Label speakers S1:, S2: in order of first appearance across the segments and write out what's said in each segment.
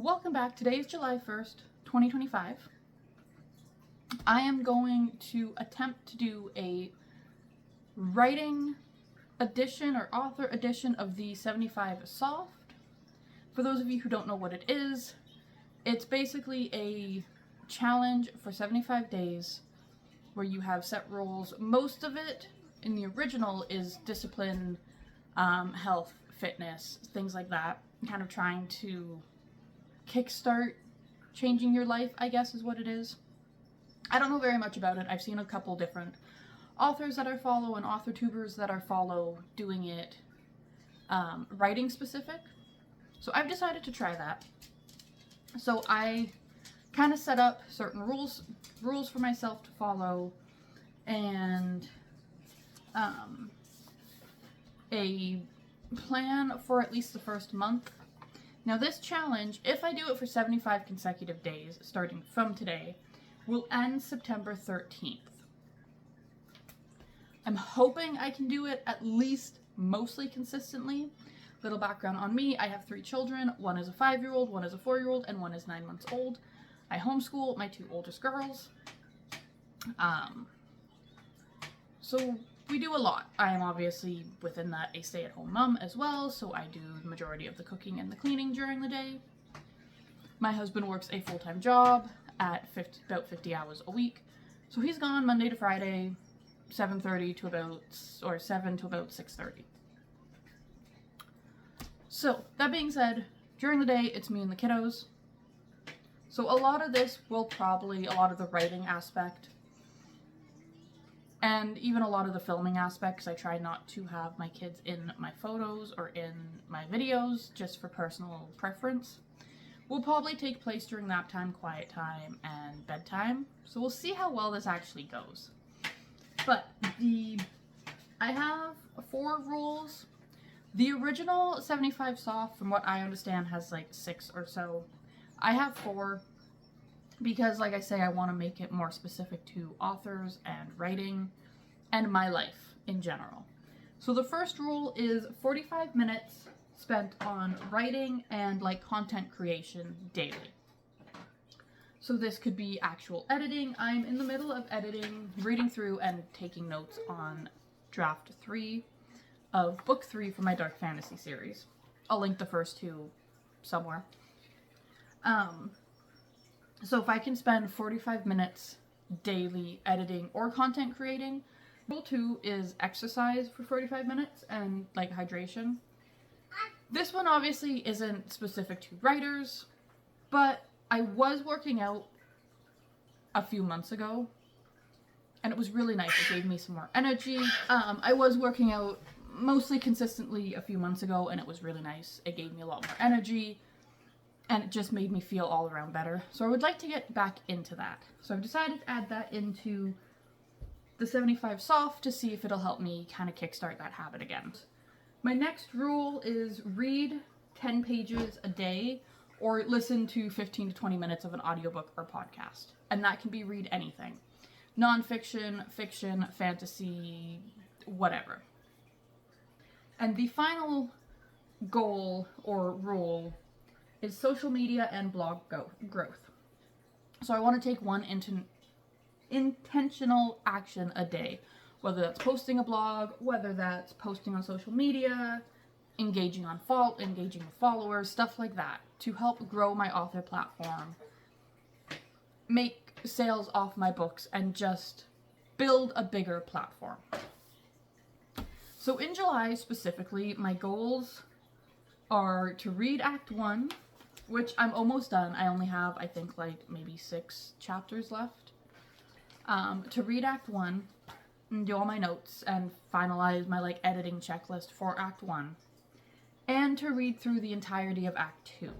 S1: Welcome back. Today is July 1st, 2025. I am going to attempt to do a writing edition or author edition of the 75 Soft. For those of you who don't know what it is, it's basically a challenge for 75 days where you have set rules. Most of it in the original is discipline, health, fitness, things like that. Kind of trying to kickstart changing your life, I guess is what it is. I don't know very much about it. I've seen a couple different authors that I follow and author tubers that I follow doing it writing specific. So I've decided to try that. So I kind of set up certain rules for myself to follow and a plan for at least the first month. Now this challenge, if I do it for 75 consecutive days, starting from today, will end September 13th. I'm hoping I can do it at least mostly consistently. Little background on me, I have 3 children. One is a 5-year-old, one is a 4-year-old, and one is 9 months old. I homeschool my 2 oldest girls. So we do a lot. I am obviously within that a stay-at-home mom as well, so I do the majority of the cooking and the cleaning during the day. My husband works a full-time job at about 50 hours a week, so he's gone Monday to Friday, 7:30 to about 7 to about 6:30. So that being said, during the day it's me and the kiddos. So a lot of this will probably, a lot of the writing aspect and even a lot of the filming aspects, I try not to have my kids in my photos or in my videos just for personal preference, will probably take place during nap time, quiet time, and bedtime. So we'll see how well this actually goes. But I have 4 rules. The original 75 Soft, from what I understand, has like 6 or so. I have 4 because, like I say, I want to make it more specific to authors and writing and my life in general. So the first rule is 45 minutes spent on writing and like content creation daily. So this could be actual editing. I'm in the middle of editing, reading through and taking notes on draft 3 of book 3 for my Dark Fantasy series. I'll link the first 2 somewhere. So if I can spend 45 minutes daily editing or content creating, rule 2 is exercise for 45 minutes and like hydration. This one obviously isn't specific to writers, but I was working out a few months ago and it was really nice. It gave me some more energy. I was working out mostly consistently a few months ago and it was really nice. It gave me a lot more energy. And it just made me feel all around better. So I would like to get back into that. So I've decided to add that into the 75 Soft to see if it'll help me kind of kickstart that habit again. My next rule is read 10 pages a day or listen to 15 to 20 minutes of an audiobook or podcast. And that can be read anything. Nonfiction, fiction, fantasy, whatever. And the final goal or rule is social media and blog growth. So I want to take one intentional action a day, whether that's posting a blog, whether that's posting on social media, engaging with followers, stuff like that, to help grow my author platform, make sales off my books, and just build a bigger platform. So in July specifically, my goals are to read Act 1, which I'm almost done. I only have, I think, like maybe 6 chapters left. To read Act 1 and do all my notes and finalize my like editing checklist for Act 1. And to read through the entirety of Act 2.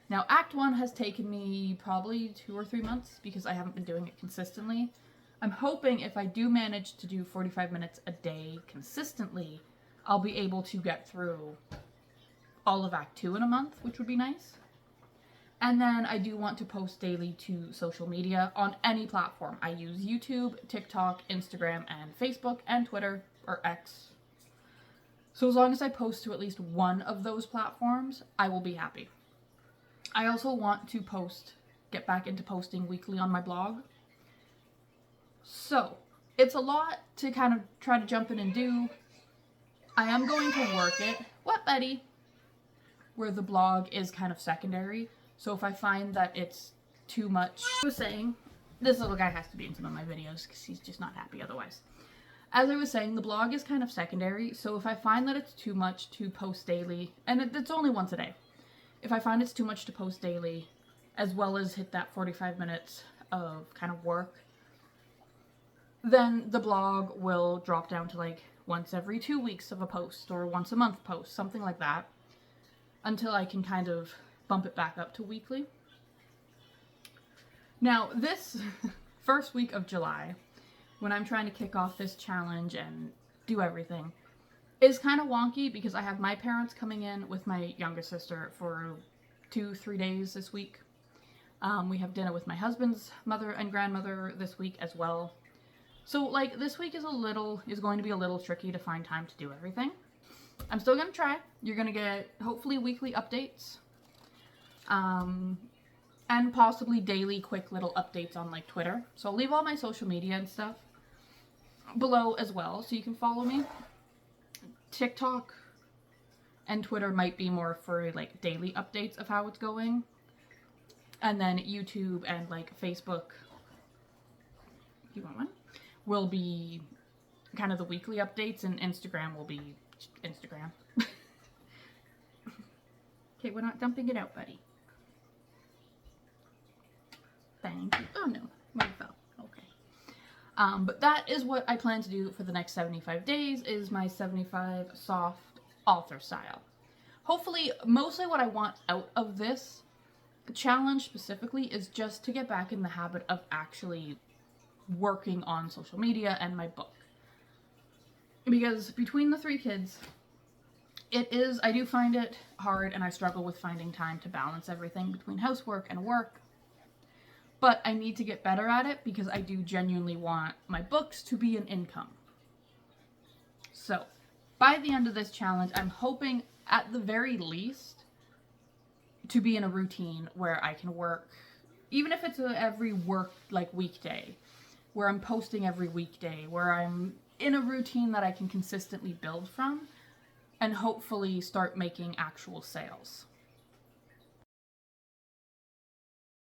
S1: Now, Act 1 has taken me probably 2 or 3 months because I haven't been doing it consistently. I'm hoping if I do manage to do 45 minutes a day consistently, I'll be able to get through all of Act 2 in a month, which would be nice. And then I do want to post daily to social media on any platform. I use YouTube, TikTok, Instagram, and Facebook, and Twitter, or X. So as long as I post to at least one of those platforms, I will be happy. I also want to get back into posting weekly on my blog. So, it's a lot to kind of try to jump in and do. I am going to work it. What, buddy? Where the blog is kind of secondary. So if I find that it's too much, I was saying, this little guy has to be in some of my videos because he's just not happy otherwise. As I was saying, the blog is kind of secondary. So if I find that it's too much to post daily, and it's only once a day. If I find it's too much to post daily, as well as hit that 45 minutes of kind of work, then the blog will drop down to like once every 2 weeks of a post or once a month post, something like that, until I can kind of bump it back up to weekly. Now, this first week of July, when I'm trying to kick off this challenge and do everything, is kind of wonky because I have my parents coming in with my younger sister for 2-3 days this week. We have dinner with my husband's mother and grandmother this week as well. So, like, this week is going to be a little tricky to find time to do everything. I'm still going to try. You're going to get, hopefully, weekly updates. And possibly daily quick little updates on, like, Twitter. So I'll leave all my social media and stuff below as well, so you can follow me. TikTok and Twitter might be more for, like, daily updates of how it's going. And then YouTube and, like, Facebook, you want one? Will be kind of the weekly updates, and Instagram will be Instagram. Okay, we're not dumping it out, buddy. Thank you. Oh no, mine fell. Okay. But that is what I plan to do for the next 75 days, is my 75 soft author style. Hopefully, mostly what I want out of this challenge specifically is just to get back in the habit of actually working on social media and my book. Because between the 3 kids, I do find it hard, and I struggle with finding time to balance everything between housework and work. But I need to get better at it because I do genuinely want my books to be an income. So, by the end of this challenge, I'm hoping at the very least to be in a routine where I can work, even if it's every weekday, where I'm posting every weekday, where I'm in a routine that I can consistently build from, and hopefully start making actual sales.